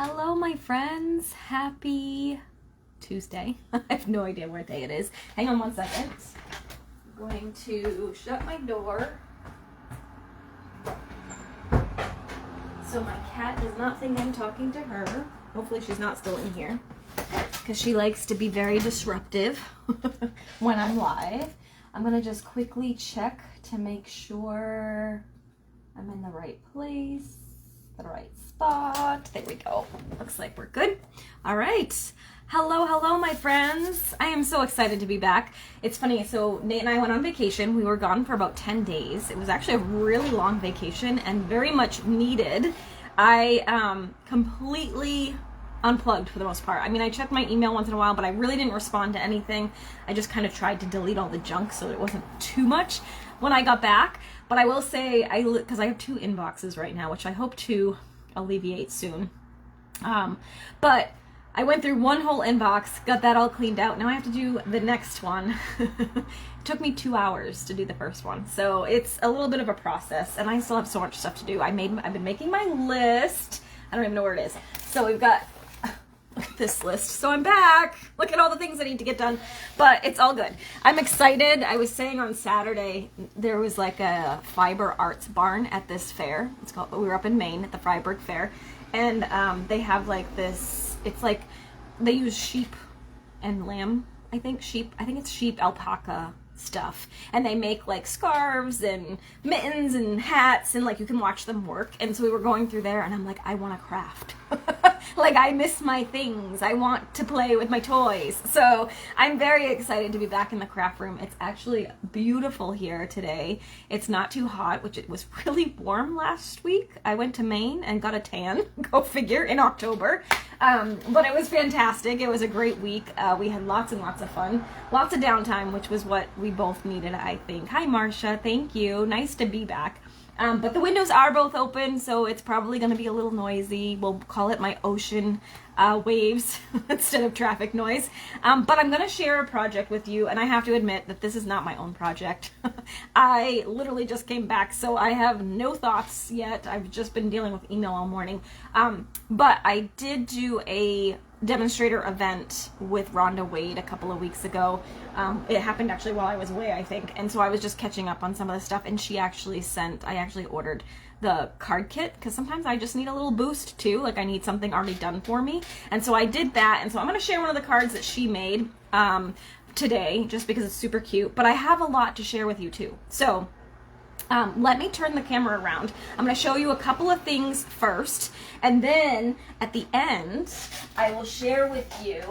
Hello, my friends. Happy Tuesday. I have no idea what day it is. Hang on one second. I'm going to shut my door so my cat does not think I'm talking to her. Hopefully she's not still in here because she likes to be very disruptive when I'm live. I'm going to just quickly check to make sure I'm in the right place. The right spot. There we go. Looks like we're good. All right. Hello, my friends. I am so excited to be back. It's funny. So Nate and I went on vacation. We were gone for about 10 days. It was actually a really long vacation and very much needed. I completely unplugged for the most part. I mean, I checked my email once in a while, but I really didn't respond to anything. I just kind of tried to delete all the junk so it wasn't too much when I got back. But I will say, because I have 2 inboxes right now, which I hope to alleviate soon. But I went through one whole inbox, got that all cleaned out. Now I have to do the next one. It took me 2 hours to do the first one. So it's a little bit of a process, and I still have so much stuff to do. I've been making my list. I don't even know where it is. So we've got this list. So I'm back. Look at all the things I need to get done, but it's all good. I'm excited. I was saying on Saturday, there was like a fiber arts barn at this fair. We were up in Maine at the Freiburg Fair, and they have like this, it's like they use sheep and lamb, I think it's sheep alpaca stuff, and they make like scarves and mittens and hats, and like you can watch them work. And so we were going through there, and I'm like, I want to craft. Like, I miss my things. I want to play with my toys. So I'm very excited to be back in the craft room. It's actually beautiful here today. It's not too hot, which it was really warm last week. I went to Maine and got a tan, go figure, in October. But it was fantastic. It was a great week. We had lots and lots of fun. Lots of downtime, which was what we both needed, I think. Hi, Marcia. Thank you. Nice to be back. But the windows are both open, so it's probably going to be a little noisy. We'll call it my ocean waves instead of traffic noise. But I'm going to share a project with you, and I have to admit that this is not my own project. I literally just came back, so I have no thoughts yet. I've just been dealing with email all morning. But I did do a demonstrator event with Rhonda Wade a couple of weeks ago. It happened actually while I was away, I think, and so I was just catching up on some of the stuff, and I actually ordered the card kit, because sometimes I just need a little boost too, like I need something already done for me, and so I did that. And so I'm going to share one of the cards that she made today, just because it's super cute, but I have a lot to share with you too. So let me turn the camera around. I'm going to show you a couple of things first, and then at the end, I will share with you,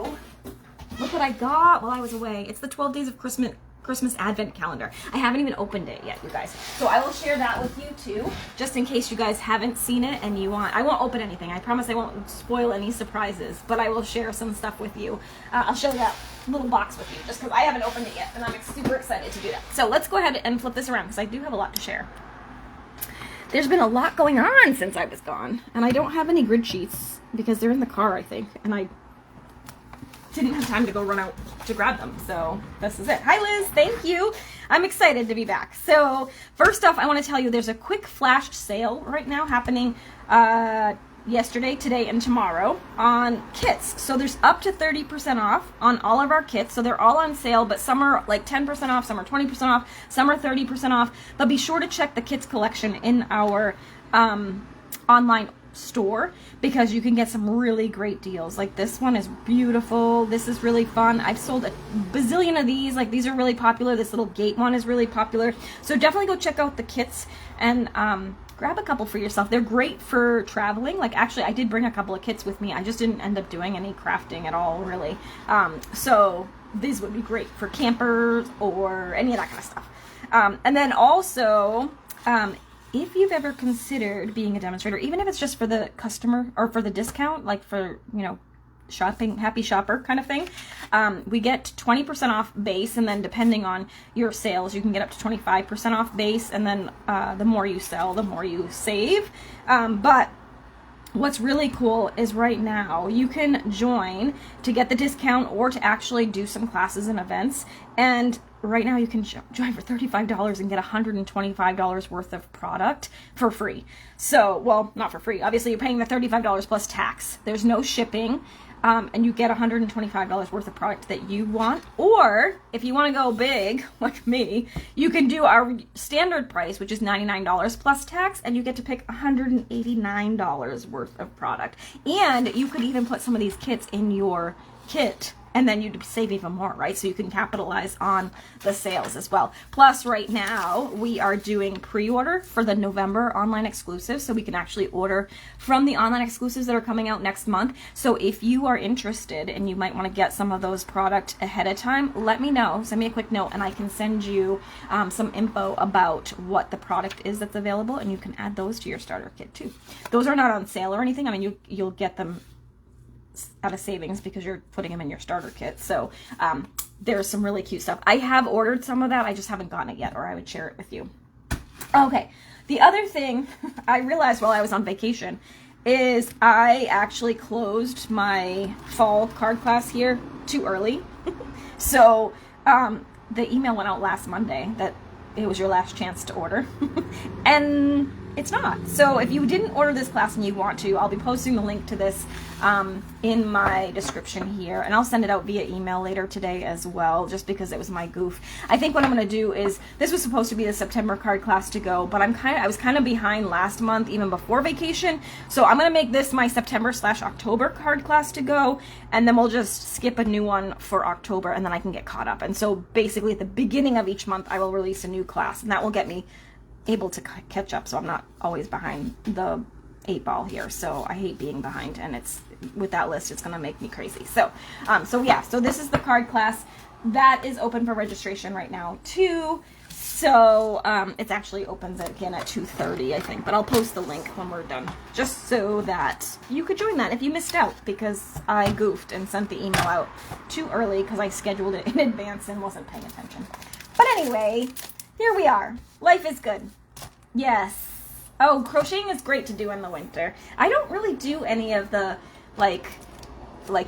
look what I got while I was away. It's the 12 Days of Christmas Advent Calendar. I haven't even opened it yet, you guys. So I will share that with you too, just in case you guys haven't seen it and you want. I won't open anything. I promise I won't spoil any surprises, but I will share some stuff with you. I'll show that little box with you, just because I haven't opened it yet, and I'm super excited to do that. So let's go ahead and flip this around, because I do have a lot to share. There's been a lot going on since I was gone, and I don't have any grid sheets because they're in the car, I think, and I didn't have time to go run out to grab them. So this is it. Hi, Liz. Thank you. I'm excited to be back. So first off, I want to tell you there's a quick flash sale right now happening yesterday, today, and tomorrow on kits. So there's up to 30% off on all of our kits. So they're all on sale, but some are like 10% off, some are 20% off, some are 30% off. But be sure to check the kits collection in our online store, because you can get some really great deals. Like this one is beautiful. This is really fun. I've sold a bazillion of these. Like, these are really popular. This little gate one is really popular. So definitely go check out the kits and grab a couple for yourself. They're great for traveling. Like, actually, I did bring a couple of kits with me. I just didn't end up doing any crafting at all, really. So these would be great for campers or any of that kind of stuff. And then also, if you've ever considered being a demonstrator, even if it's just for the customer or for the discount, like for, shopping, happy shopper kind of thing, we get 20% off base, and then depending on your sales, you can get up to 25% off base, and then the more you sell, the more you save. But what's really cool is right now you can join to get the discount or to actually do some classes and events. And right now you can join for $35 and get $125 worth of product for free. So, well, not for free. Obviously, you're paying the $35 plus tax. There's no shipping. And you get $125 worth of product that you want. Or if you want to go big, like me, you can do our standard price, which is $99 plus tax, and you get to pick $189 worth of product. And you could even put some of these kits in your kit, and then you'd save even more, right? So you can capitalize on the sales as well. Plus, right now, we are doing pre-order for the November online exclusives, so we can actually order from the online exclusives that are coming out next month. So if you are interested and you might want to get some of those product ahead of time, let me know. Send me a quick note, and I can send you some info about what the product is that's available, and you can add those to your starter kit too. Those are not on sale or anything. I mean, you'll get them out of savings because you're putting them in your starter kit. So there's some really cute stuff. I have ordered some of that. I just haven't gotten it yet, or I would share it with you. Okay. The other thing I realized while I was on vacation is I actually closed my fall card class here too early. So the email went out last Monday that it was your last chance to order. And it's not. So if you didn't order this class and you want to, I'll be posting the link to this in my description here, and I'll send it out via email later today as well, just because it was my goof. I think what I'm going to do is, this was supposed to be the September card class to go, but I was kind of behind last month, even before vacation, so I'm going to make this my September/October card class to go, and then we'll just skip a new one for October, and then I can get caught up. And so basically at the beginning of each month, I will release a new class, and that will get me able to catch up, so I'm not always behind the 8 ball here. So I hate being behind, and it's with that list, it's gonna make me crazy. So so this is the card class that is open for registration right now too. So it actually opens again at 2:30, I think, but I'll post the link when we're done, just so that you could join that if you missed out, because I goofed and sent the email out too early because I scheduled it in advance and wasn't paying attention. But anyway, here we are. Life is good. Yes. Oh, crocheting is great to do in the winter. I don't really do any of the like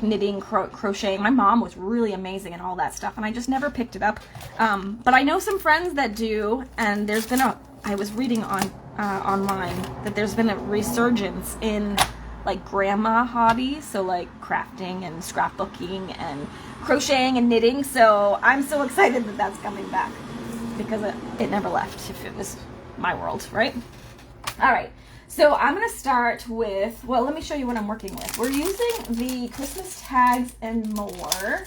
knitting, crocheting. My mom was really amazing at all that stuff, and I just never picked it up. But I know some friends that do, and there's been I was reading on online that there's been a resurgence in like grandma hobbies, so like crafting and scrapbooking and crocheting and knitting. So I'm so excited that that's coming back, because it never left, if it was my world, right? All right, so I'm going to start with, well, let me show you what I'm working with. We're using the Christmas Tags and More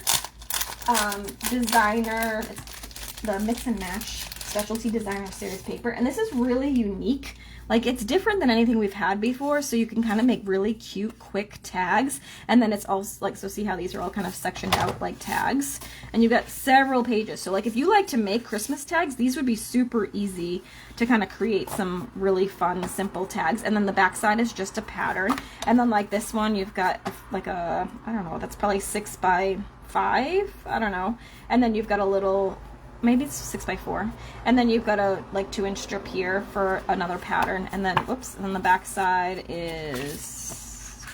designer, it's the Mix and Match Specialty Designer Series paper, and this is really unique. Like, it's different than anything we've had before, so you can kind of make really cute, quick tags. And then it's also, like, so see how these are all kind of sectioned out like tags? And you've got several pages. So, like, if you like to make Christmas tags, these would be super easy to kind of create some really fun, simple tags. And then the back side is just a pattern. And then, like, this one, you've got, like, a, I don't know, that's probably 6 by 5, I don't know. And then you've got a little, maybe it's 6 by 4, and then you've got a like 2-inch strip here for another pattern, and then whoops, and then the back side is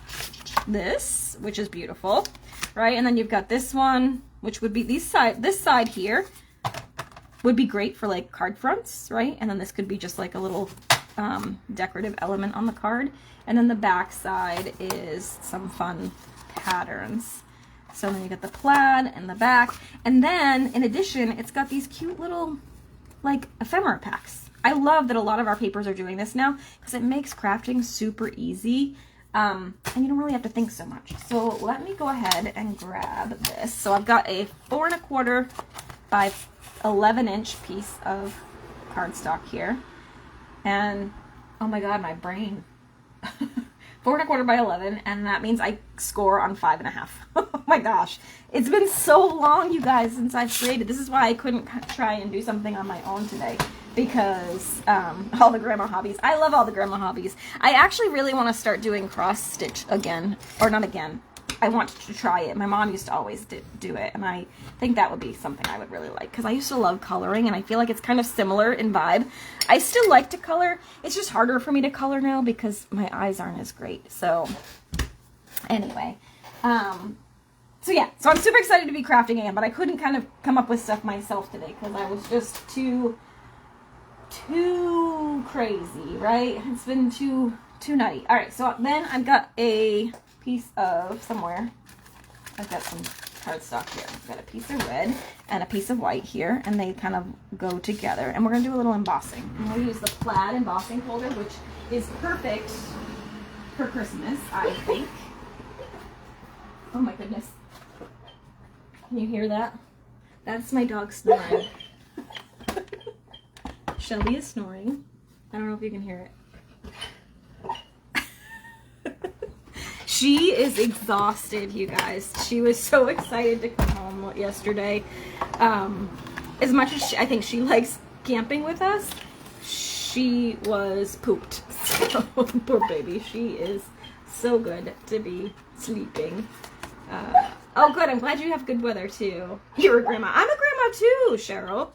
this, which is beautiful, right? And then you've got this one, which would be this side here would be great for like card fronts, right? And then this could be just like a little decorative element on the card, and then the back side is some fun patterns. So then you get the plaid and the back, and then in addition, it's got these cute little like ephemera packs. I love that a lot of our papers are doing this now, because it makes crafting super easy, and you don't really have to think so much. So let me go ahead and grab this. So I've got a 4 1/4 by 11-inch piece of cardstock here, and oh my god, my brain. 4 1/4 by 11, and that means I score on 5 1/2. Oh my gosh, it's been so long, you guys, since I've created. This is why I couldn't try and do something on my own today, because all the grandma hobbies. I love all the grandma hobbies. I actually really want to start doing cross stitch again, or not again. I want to try it. My mom used to always do it, and I think that would be something I would really like, because I used to love coloring, and I feel like it's kind of similar in vibe. I still like to color. It's just harder for me to color now because my eyes aren't as great. So anyway, So yeah, so I'm super excited to be crafting again, but I couldn't kind of come up with stuff myself today because I was just too crazy, right? It's been too nutty. All right, so then I've got a piece of somewhere. I've got some cardstock here. I've got a piece of red and a piece of white here, and they kind of go together. And we're gonna do a little embossing. And we'll use the plaid embossing folder, which is perfect for Christmas, I think. Oh my goodness. Can you hear that? That's my dog snoring. Shelby is snoring. I don't know if you can hear it. She is exhausted, you guys. She was so excited to come home yesterday. As much as I think she likes camping with us, she was pooped. So, poor baby. She is so good to be sleeping. Oh, good. I'm glad you have good weather, too. You're a grandma. I'm a grandma, too, Cheryl.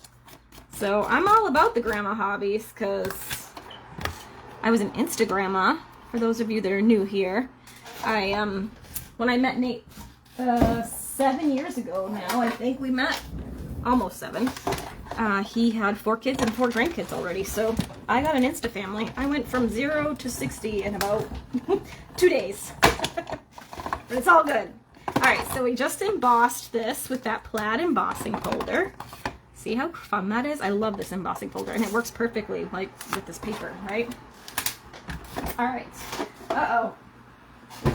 So, I'm all about the grandma hobbies, because I was an Instagramma, for those of you that are new here. When I met Nate 7 years ago now, I think we met, almost 7. He had 4 kids and 4 grandkids already, so I got an Insta family. I went from 0 to 60 in about 2 days. But it's all good. Alright, so we just embossed this with that plaid embossing folder. See how fun that is? I love this embossing folder, and it works perfectly, like, with this paper, right? Alright. Uh-oh.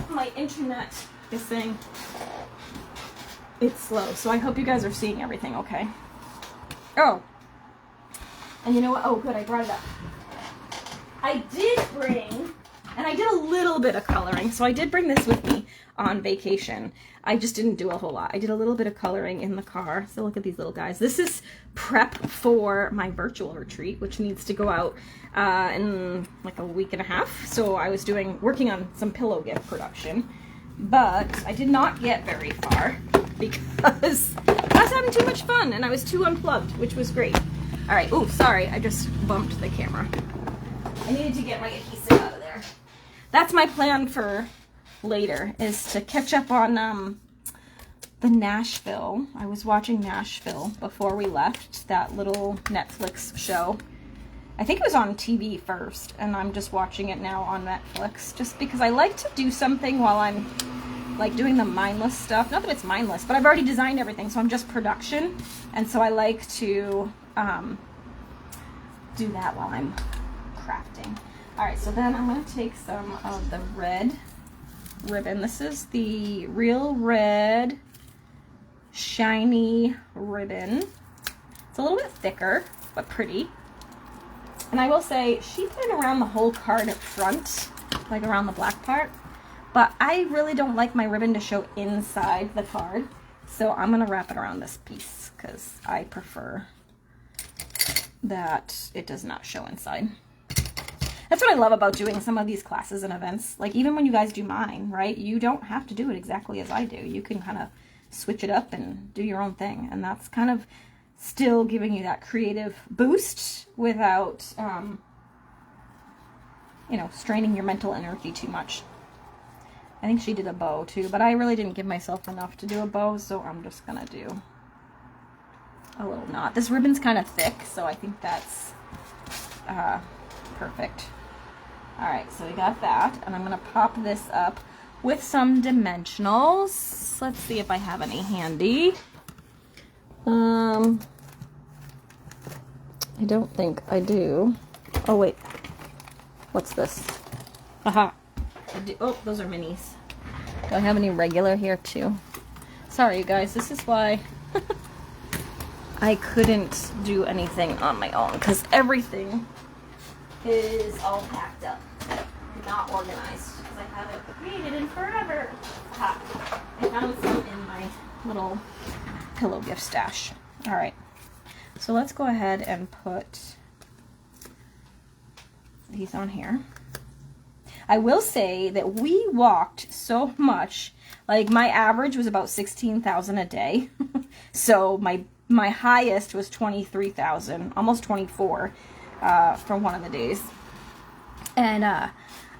My internet is saying it's slow, so I hope you guys are seeing everything okay. Oh. And you know what? Oh, good, I brought it up. I did bring, and I did a little bit of coloring, so I did bring this with me on vacation. I just didn't do a whole lot. I did a little bit of coloring in the car. So look at these little guys. This is prep for my virtual retreat, which needs to go out in like a week and a half. So I was working on some pillow gift production, but I did not get very far because I was having too much fun and I was too unplugged, which was great. All right. Oh, sorry. I just bumped the camera. I needed to get my adhesive out of there. That's my plan for later, is to catch up on the Nashville. I was watching Nashville before we left, that little Netflix show. I think it was on TV first, and I'm just watching it now on Netflix, just because I like to do something while I'm like doing the mindless stuff. Not that it's mindless, but I've already designed everything, so I'm just production, and so I like to do that while I'm crafting. All right, so then I'm going to take some of the red ribbon. This is the Real Red shiny ribbon. It's a little bit thicker, but pretty. And I will say, she put it around the whole card up front, like around the black part. But I really don't like my ribbon to show inside the card. So I'm going to wrap it around this piece, because I prefer that it does not show inside. That's what I love about doing some of these classes and events. Like, even when you guys do mine, right? You don't have to do it exactly as I do. You can kind of switch it up and do your own thing. And that's kind of still giving you that creative boost without, you know, straining your mental energy too much. I think she did a bow too, but I really didn't give myself enough to do a bow, so I'm just going to do a little knot. This ribbon's kind of thick, so I think that's perfect. Alright, so we got that, and I'm going to pop this up with some dimensionals. Let's see if I have any handy. I don't think I do. Oh, wait. What's this? Aha. Oh, those are minis. Do I have any regular here, too? Sorry, you guys. This is why I couldn't do anything on my own, because everything is all packed up. Not organized, because I haven't created in forever. Aha. I found some in my little pillow gift stash. Alright. So let's go ahead and put these on here. I will say that we walked so much. Like, my average was about 16,000 a day. So my highest was 23,000, almost 24 for one of the days. And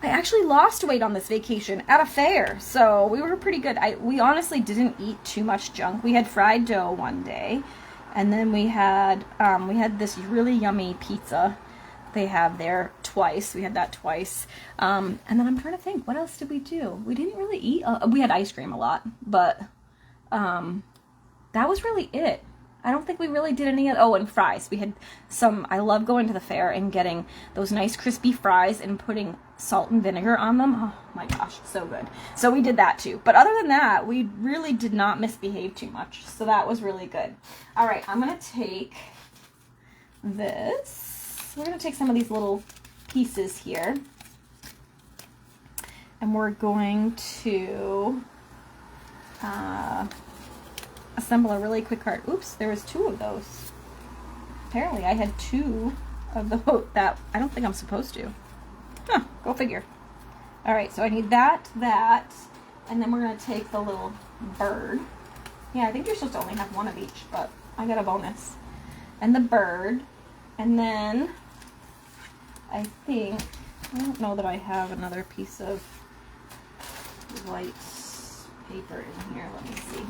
I actually lost weight on this vacation at a fair, so we were pretty good. We honestly didn't eat too much junk. We had fried dough one day, and then we had this really yummy pizza they have there twice. We had that twice, and then I'm trying to think, what else did we do? We didn't really eat. We had ice cream a lot, but that was really it. I don't think we really did any of, oh, and fries. We had some, I love going to the fair and getting those nice crispy fries and putting salt and vinegar on them. Oh my gosh, so good. So we did that too. But other than that, we really did not misbehave too much. So that was really good. All right, I'm going to take this. We're going to take some of these little pieces here. And we're going to assemble a really quick card. Oops, there was 2 of those. Apparently I had 2 of those that I don't think I'm supposed to. Huh, go figure. All right, so I need that, and then we're gonna take the little bird. Yeah, I think you're supposed to only have 1 of each, but I got a bonus. And the bird, and then I think, I don't know that I have another piece of white paper in here. Let me see.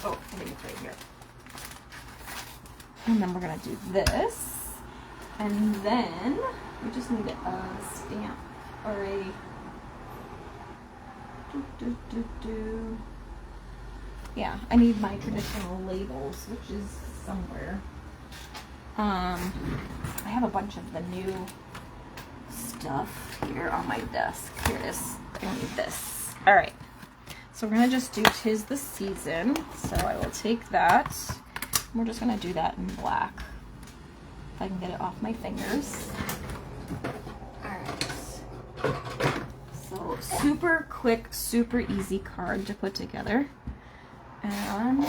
Oh, I think it's right here. And then we're going to do this. And then we just need a stamp or a yeah, I need my traditional labels, which is somewhere. I have a bunch of the new stuff here on my desk. Here it is. I need this. All right. So we're going to just do 'Tis the Season. So I will take that. We're just going to do that in black. If I can get it off my fingers. Alright. So super quick, super easy card to put together. And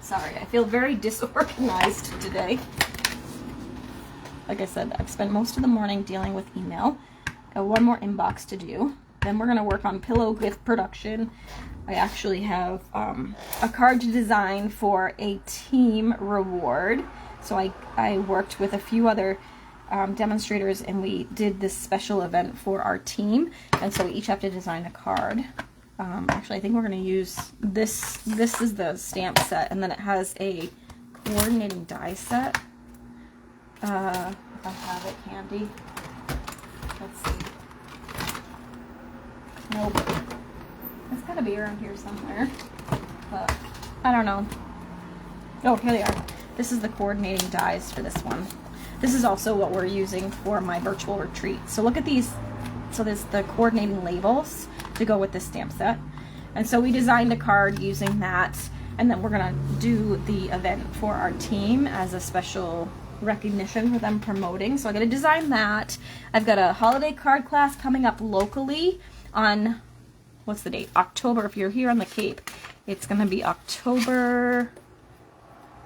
sorry, I feel very disorganized today. Like I said, I've spent most of the morning dealing with email. Got 1 more inbox to do. Then we're going to work on pillow gift production. I actually have a card to design for a team reward. So I worked with a few other demonstrators, and we did this special event for our team. And so we each have to design a card. Actually, I think we're going to use this. This is the stamp set, and then it has a coordinating die set. If I have it handy. Let's see. Nope. It's got to be around here somewhere. But I don't know. Oh, here they are. This is the coordinating dies for this one. This is also what we're using for my virtual retreat. So look at these. So there's the coordinating labels to go with this stamp set. And so we designed a card using that. And then we're going to do the event for our team as a special recognition for them promoting. So I got to design that. I've got a holiday card class coming up locally on, what's the date? October. If you're here on the Cape, it's going to be October,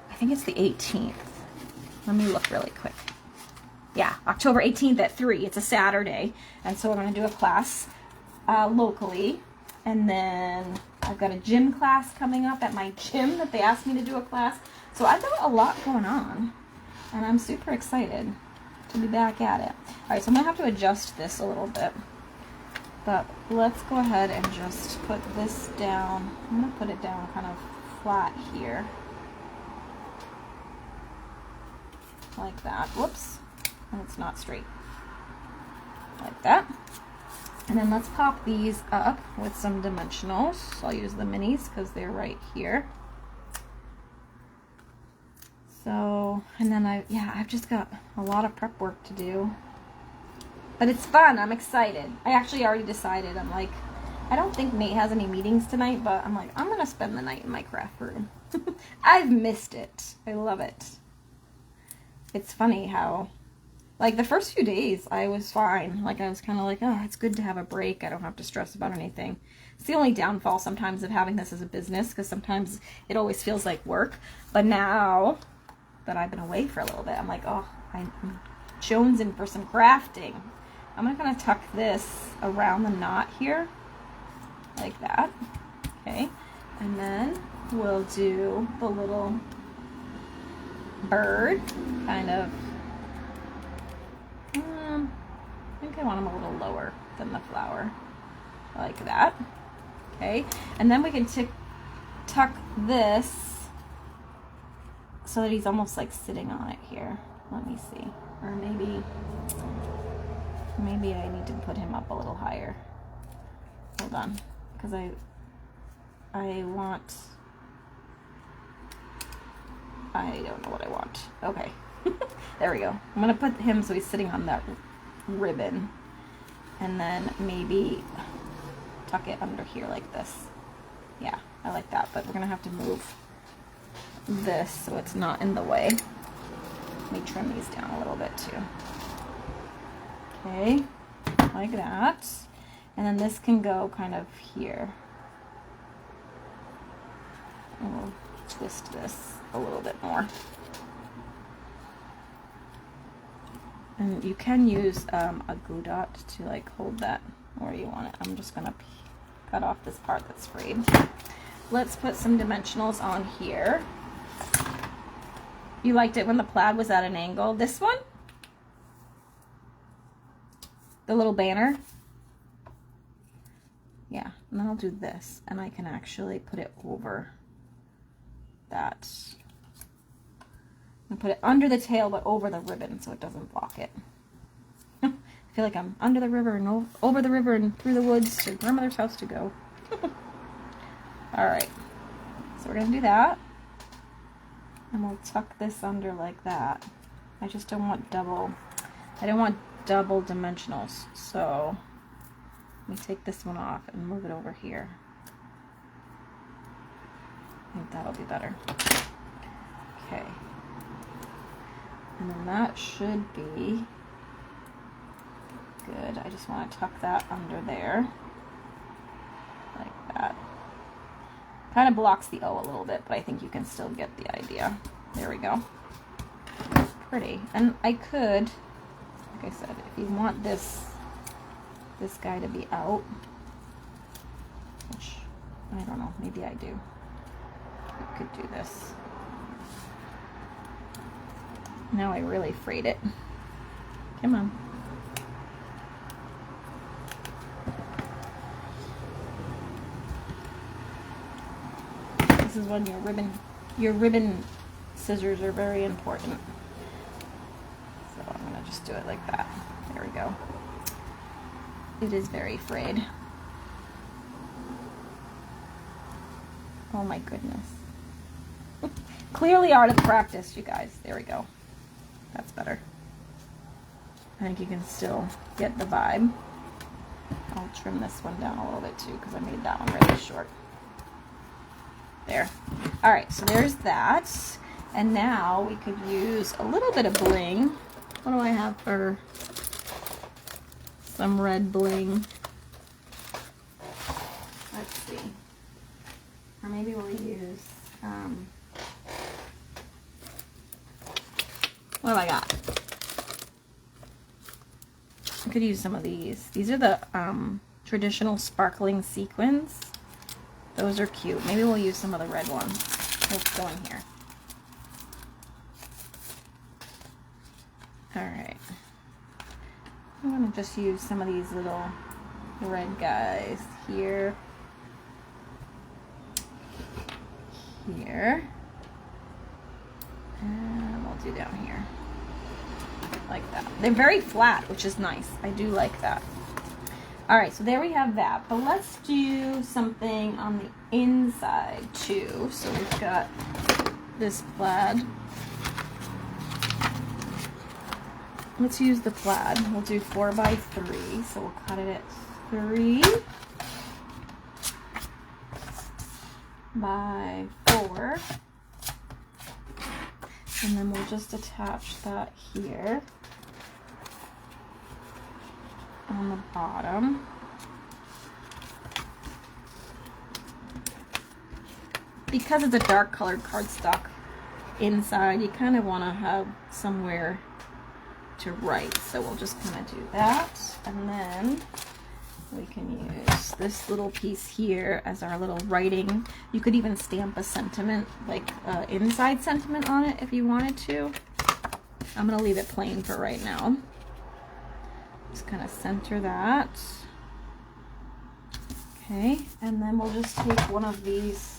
I think it's the 18th. Let me look really quick. Yeah, October 18th at 3. It's a Saturday. And so we're going to do a class locally. And then I've got a gym class coming up at my gym that they asked me to do a class. So I've got a lot going on. And I'm super excited to be back at it. All right, so I'm going to have to adjust this a little bit. But let's go ahead and just put this down. I'm going to put it down kind of flat here. Like that. Whoops. And it's not straight. Like that. And then let's pop these up with some dimensionals. I'll use the minis because they're right here. So, and then I've just got a lot of prep work to do. But it's fun. I'm excited. I actually already decided. I'm like, I don't think Nate has any meetings tonight, but I'm like, I'm going to spend the night in my craft room. I've missed it. I love it. It's funny how, like, the first few days I was fine. Like, I was kind of like, oh, it's good to have a break. I don't have to stress about anything. It's the only downfall sometimes of having this as a business, because sometimes it always feels like work. But now that I've been away for a little bit, I'm like, oh, I'm jonesing for some crafting. I'm going to tuck this around the knot here, like that, okay, and then we'll do the little bird, kind of, I think I want him a little lower than the flower, like that. Okay, and then we can tuck this so that he's almost like sitting on it here. Let me see, or maybe I need to put him up a little higher. Hold on, because I don't know what I want. Okay. There we go. I'm gonna put him so he's sitting on that ribbon, and then maybe tuck it under here like this. Yeah, I like that, but we're gonna have to move this so it's not in the way. Let me trim these down a little bit too. Okay, like that. And then this can go kind of here. And we'll twist this a little bit more. And you can use a glue dot to like hold that where you want it. I'm just gonna cut off this part that's frayed. Let's put some dimensionals on here. You liked it when the plaid was at an angle. This one? The little banner? Yeah, and then I'll do this, and I can actually put it over that. And put it under the tail, but over the ribbon so it doesn't block it. I feel like I'm under the river and over the river and through the woods to grandmother's house to go. Alright, so we're going to do that. And we'll tuck this under like that. I just don't want double dimensionals. So let me take this one off and move it over here. I think that'll be better. Okay. And then that should be good. I just want to tuck that under there. Like that. Kind of blocks the O a little bit, but I think you can still get the idea. There we go. Pretty. And I could, like I said, if you want this guy to be out, which I don't know, maybe I do. You could do this. Now I really frayed it. Come on. This is when your ribbon scissors are very important. So I'm gonna just do it like that. There we go. It is very frayed. Oh my goodness. Clearly art of practice, you guys. There we go. That's better. I think you can still get the vibe. I'll trim this one down a little bit too because I made that one really short. There. Alright, so there's that. And now we could use a little bit of bling. What do I have for some red bling? Let's see. Or maybe we'll use, what have I got? I could use some of these. These are the traditional sparkling sequins. Those are cute. Maybe we'll use some of the red ones. Let's go in here. Alright. I'm going to just use some of these little red guys here. Here. And we'll do down here. Like that. They're very flat, which is nice. I do like that. Alright, so there we have that. But let's do something on the inside too. So we've got this plaid. Let's use the plaid. We'll do 4 by 3. So we'll cut it at 3 by 4. And then we'll just attach that here on the bottom. Because it's a dark colored cardstock inside, you kind of want to have somewhere to write. So we'll just kind of do that. And then we can use this little piece here as our little writing. You could even stamp a sentiment, like inside sentiment on it if you wanted to. I'm going to leave it plain for right now. Just kind of center that. Okay, and then we'll just take one of these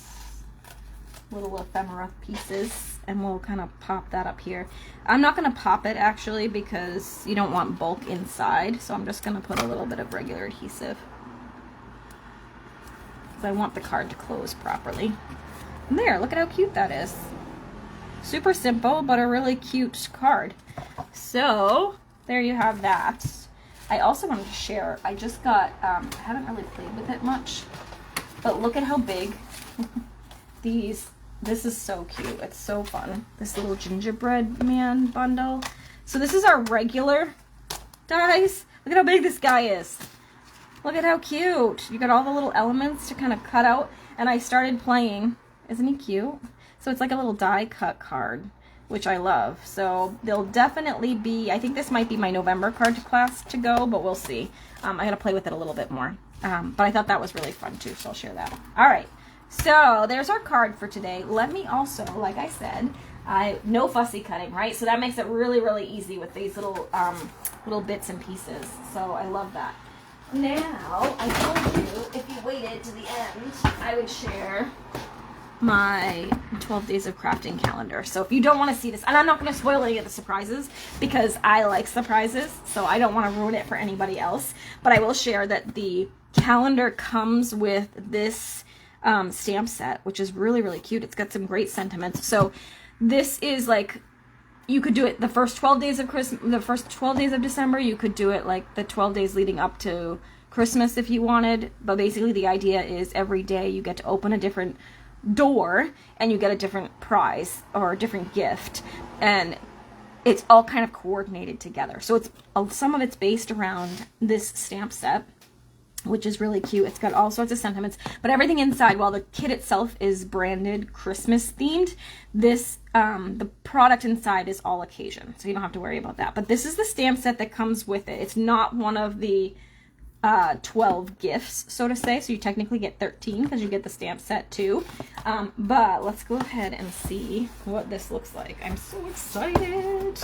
little ephemera pieces and we'll kind of pop that up here. I'm not going to pop it actually because you don't want bulk inside, so I'm just going to put a little bit of regular adhesive because I want the card to close properly. And there, look at how cute that is. Super simple, but a really cute card. So there you have that. I also wanted to share, I just got, I haven't really played with it much, but look at how big this is so cute. It's so fun. This little gingerbread man bundle. So this is our regular dies. Look at how big this guy is. Look at how cute. You got all the little elements to kind of cut out, and I started playing. Isn't he cute? So it's like a little die cut card, which I love. So there'll definitely be, I think this might be my November card to class to go, but we'll see. I gotta play with it a little bit more. But I thought that was really fun too, so I'll share that. All right, so there's our card for today. Let me also, like I said, no fussy cutting, right? So that makes it really, really easy with these little bits and pieces. So I love that. Now, I told you if you waited to the end, I would share my 12 days of crafting calendar. So if you don't want to see this, and I'm not going to spoil any of the surprises because I like surprises, so I don't want to ruin it for anybody else, but I will share that the calendar comes with this stamp set, which is really, really cute. It's got some great sentiments. So this is like, you could do it the first 12 days of Christmas, the first 12 days of December. You could do it like the 12 days leading up to Christmas if you wanted. But basically the idea is every day you get to open a different door and you get a different prize or a different gift, and it's all kind of coordinated together. So it's some of it's based around this stamp set, which is really cute. It's got all sorts of sentiments, but everything inside, while the kit itself is branded Christmas themed, this the product inside is all occasion, so you don't have to worry about that. But this is the stamp set that comes with it. It's not one of the 12 gifts, so to say, so you technically get 13 because you get the stamp set too. But let's go ahead and see what this looks like. I'm so excited.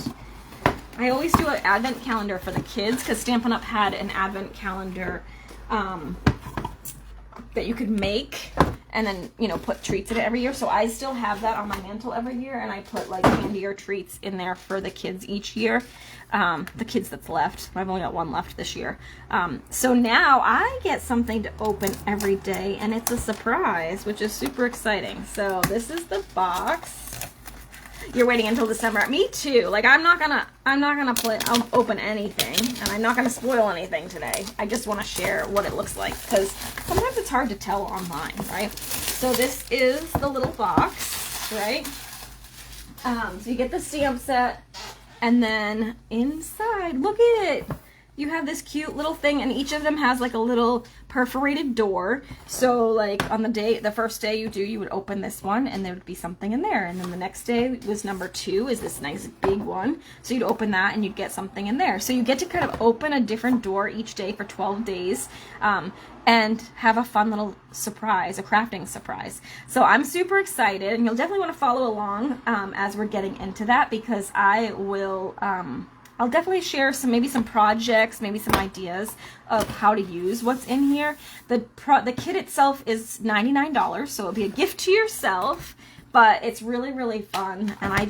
I always do an advent calendar for the kids because Stampin' Up! Had an advent calendar that you could make and then, you know, put treats in it every year. So I still have that on my mantle every year, and I put like candy or treats in there for the kids each year. The kids that's left. I've only got one left this year. So now I get something to open every day, and it's a surprise, which is super exciting. So this is the box. You're waiting until December. Me too. Like I'll open anything, and I'm not gonna spoil anything today. I just want to share what it looks like because sometimes it's hard to tell online, right? So this is the little box, right? So you get the stamp set, and then inside, look at it. You have this cute little thing, and each of them has like a little perforated door. So like on the first day you would open this one and there would be something in there. And then the next day was number 2 is this nice big one. So you'd open that and you'd get something in there. So you get to kind of open a different door each day for 12 days and have a fun little surprise, a crafting surprise. So I'm super excited, and you'll definitely want to follow along as we're getting into that, because I will... I'll definitely share maybe some projects, maybe some ideas of how to use what's in here. The kit itself is $99, so it'll be a gift to yourself, but it's really, really fun, and I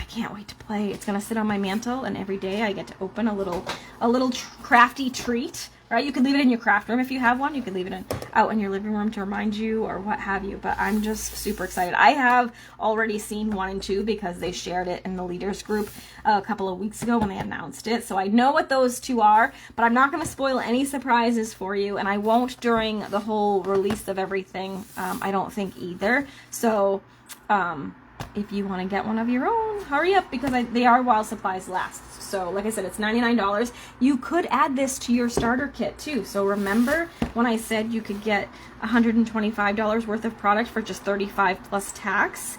can't wait to play. It's gonna sit on my mantle, and every day I get to open a little crafty treat. Right? You could leave it in your craft room if you have one. You could leave it out in your living room to remind you or what have you. But I'm just super excited. I have already seen 1 and 2 because they shared it in the leaders group a couple of weeks ago when they announced it. So I know what those 2 are, but I'm not going to spoil any surprises for you. And I won't during the whole release of everything, I don't think either. So if you want to get one of your own, hurry up because they are while supplies last. So like I said, it's $99. You could add this to your starter kit too. So remember when I said you could get $125 worth of product for just $35 plus tax?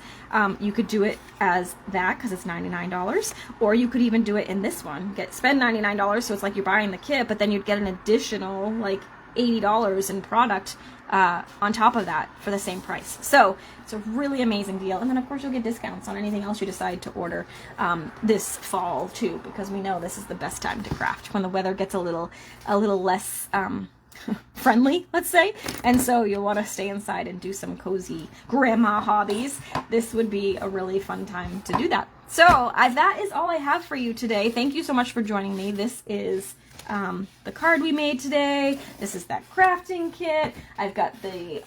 You could do it as that because it's $99, or you could even do it in this one. Spend $99, so it's like you're buying the kit, but then you'd get an additional like $80 in product on top of that for the same price. So it's a really amazing deal. And then of course you'll get discounts on anything else you decide to order this fall too, because we know this is the best time to craft when the weather gets a little less friendly, let's say, and so you'll want to stay inside and do some cozy grandma hobbies. This would be a really fun time to do that. So that is all I have for you today. Thank you so much for joining me. This is the card we made today. This is that crafting kit. I've got the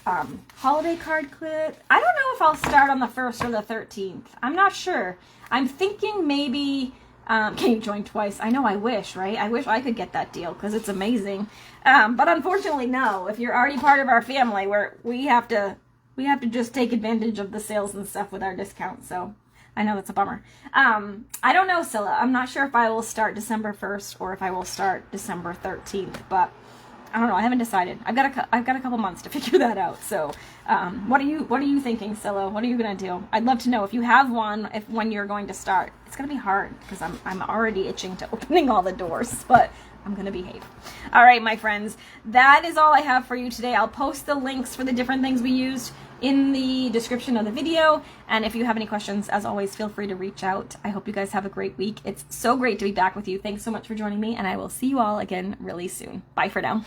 holiday card kit. I don't know if I'll start on the 1st or the 13th. I'm not sure. I'm thinking maybe can you join twice? I know, I wish, right? I wish I could get that deal because it's amazing. But unfortunately, no. If you're already part of our family, we have to just take advantage of the sales and stuff with our discounts. So I know that's a bummer. I don't know, Scylla. I'm not sure if I will start December 1st or if I will start December 13th, but I don't know. I haven't decided. I've got a couple months to figure that out. So, what are you thinking, Scylla? What are you gonna do? I'd love to know if you have one. When you're going to start. It's gonna be hard because I'm already itching to opening all the doors, but I'm gonna behave. All right, my friends. That is all I have for you today. I'll post the links for the different things we used in the description of the video. And if you have any questions, as always, feel free to reach out. I hope you guys have a great week. It's so great to be back with you. Thanks so much for joining me, and I will see you all again really soon. Bye for now.